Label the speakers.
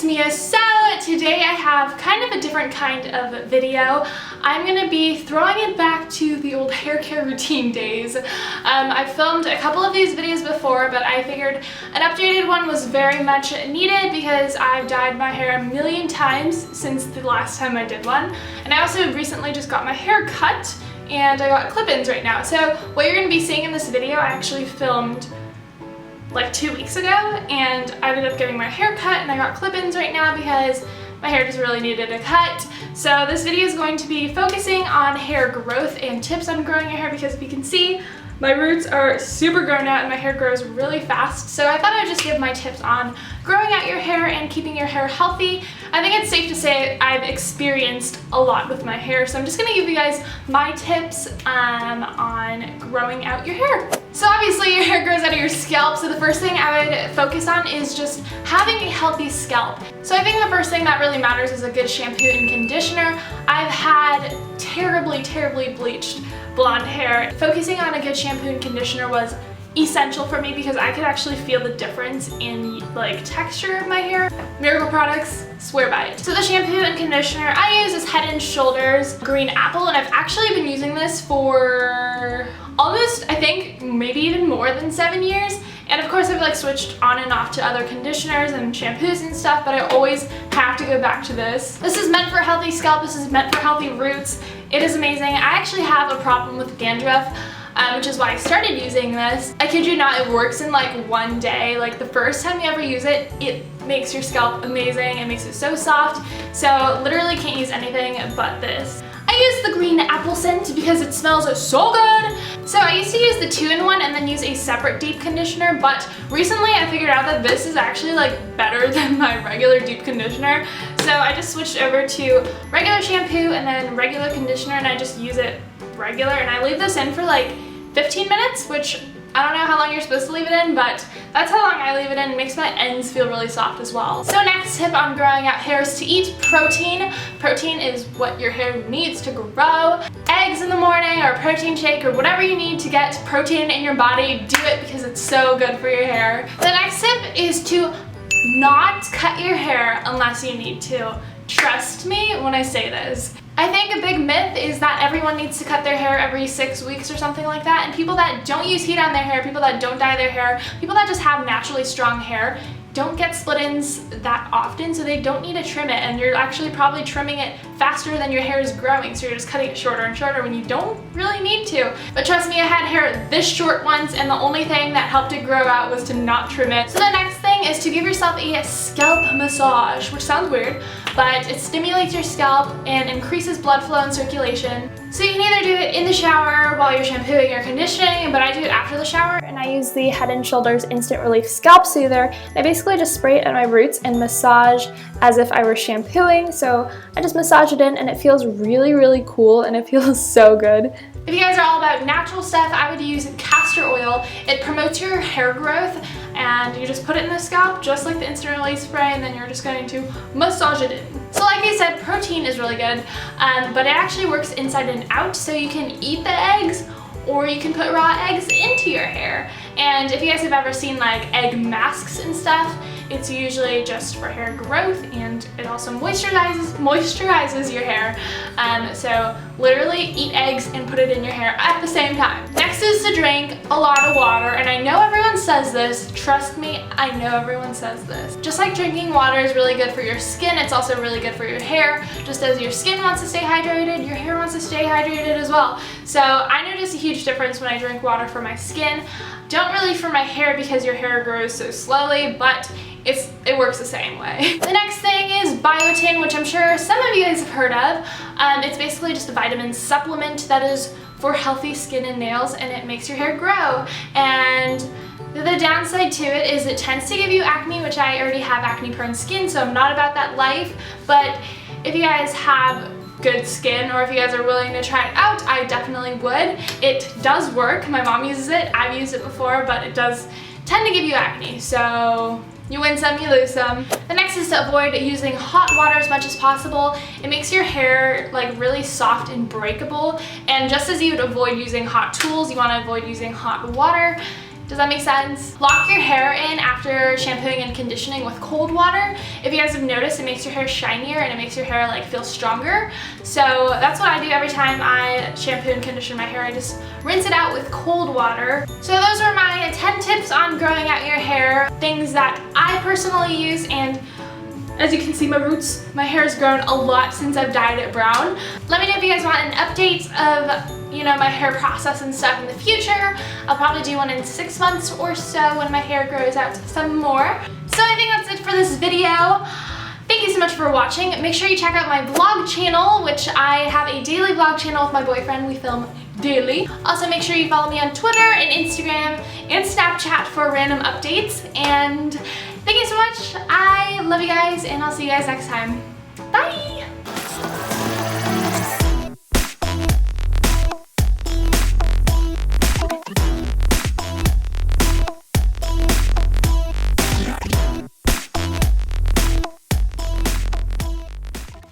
Speaker 1: it's Mia. So today I have kind of a different kind of video. I'm going to be throwing it back to the old hair care routine days. I've filmed a couple of these videos before, but I figured an updated one was very much needed because I've dyed my hair a million times since the last time I did one. And I also recently just got my hair cut and I got clip-ins right now. So what you're going to be seeing in this video, I actually filmed like 2 weeks ago, and I ended up getting my hair cut and I got clip-ins right now because my hair just really needed a cut. So this video is going to be focusing on hair growth and tips on growing your hair because if you can see, my roots are super grown out and my hair grows really fast. So I thought I would just give my tips on growing out your hair and keeping your hair healthy. I think it's safe to say I've experienced a lot with my hair, so I'm just going to give you guys my tips on growing out your hair. So obviously your hair grows out of your scalp, so the first thing I would focus on is just having a healthy scalp. So I think the first thing that really matters is a good shampoo and conditioner. I've had terribly bleached blonde hair. Focusing on a good shampoo and conditioner was essential for me because I could actually feel the difference in like texture of my hair. Miracle Products, swear by it. So the shampoo and conditioner I use is Head & Shoulders Green Apple, and I've actually been using this for almost, I think, maybe even more than 7 years. And of course I've like switched on and off to other conditioners and shampoos and stuff, but I always have to go back to this. This is meant for a healthy scalp, this is meant for healthy roots. It is amazing. I actually have a problem with dandruff, which is why I started using this. I kid you not, it works in like one day. Like the first time you ever use it, it makes your scalp amazing. It makes it so soft. So literally can't use anything but this. I use the green apple scent because it smells so good. So I used to use the 2-in-1 and then use a separate deep conditioner, but recently I figured out that this is actually like better than my regular deep conditioner. So I just switched over to regular shampoo and then regular conditioner, and I just use it regular, and I leave this in for like 15 minutes, which I don't know how long you're supposed to leave it in, but that's how long I leave it in. It makes my ends feel really soft as well. So next tip on growing out hair is to eat protein. Protein is what your hair needs to grow. Eggs in the morning or a protein shake or whatever you need to get protein in your body, do it because it's so good for your hair. The next tip is to not cut your hair unless you need to. Trust me when I say this. I think a big myth is that everyone needs to cut their hair every 6 weeks or something like that, and people that don't use heat on their hair, people that don't dye their hair, people that just have naturally strong hair don't get split-ins that often, so they don't need to trim it, and you're actually probably trimming it faster than your hair is growing, so you're just cutting it shorter and shorter when you don't really need to. But trust me, I had hair this short once, and the only thing that helped it grow out was to not trim it. So the next thing is to give yourself a scalp massage, which sounds weird, but it stimulates your scalp and increases blood flow and circulation. So you can either do it in the shower while you're shampooing or conditioning, but I do it after the shower, and I use the Head & Shoulders Instant Relief Scalp Soother. I basically just spray it at my roots and massage as if I were shampooing. So I just massage it in and it feels really cool and it feels so good. If you guys are all about natural stuff, I would use castor oil. It promotes your hair growth, and you just put it in the scalp just like the Instant Relief spray, and then you're just going to massage it in. So like I said, protein is really good, but it actually works inside and out, so you can eat the eggs or you can put raw eggs into your hair. And if you guys have ever seen like egg masks and stuff, it's usually just for hair growth, and it also moisturizes your hair. So literally eat eggs and put it in your hair at the same time. Next is to drink a lot of water, and I know everyone says this, trust me, I know everyone says this. Just like drinking water is really good for your skin, it's also really good for your hair. Just as your skin wants to stay hydrated, your hair wants to stay hydrated as well. So I notice a huge difference when I drink water for my skin. Don't really for my hair because your hair grows so slowly, but it works the same way. The next thing is biotin, which I'm sure some of you guys have heard of. It's basically just a vitamin supplement that is for healthy skin and nails, and it makes your hair grow. And the downside to it is it tends to give you acne, which I already have acne-prone skin, so I'm not about that life. But if you guys have good skin, or if you guys are willing to try it out, I definitely would. It does work. My mom uses it. I've used it before, but it does tend to give you acne, so you win some, you lose some. The next is to avoid using hot water as much as possible. It makes your hair like really soft and breakable, and just as you would avoid using hot tools, you want to avoid using hot water. Does that make sense? Lock your hair in after shampooing and conditioning with cold water. If you guys have noticed, it makes your hair shinier and it makes your hair like feel stronger. So that's what I do every time I shampoo and condition my hair. I just rinse it out with cold water. So those are my 10 tips on growing out your hair, things that I personally use, and as you can see, my roots, my hair has grown a lot since I've dyed it brown. Let me know if you guys want an update of, you know, my hair process and stuff in the future. I'll probably do one in 6 months or so when my hair grows out some more. So I think that's it for this video. Thank you so much for watching. Make sure you check out my vlog channel, which I have a daily vlog channel with my boyfriend. We film daily. Also, make sure you follow me on Twitter and Instagram and Snapchat for random updates. And thank you so much. I love you guys, and I'll see you guys next time. Bye!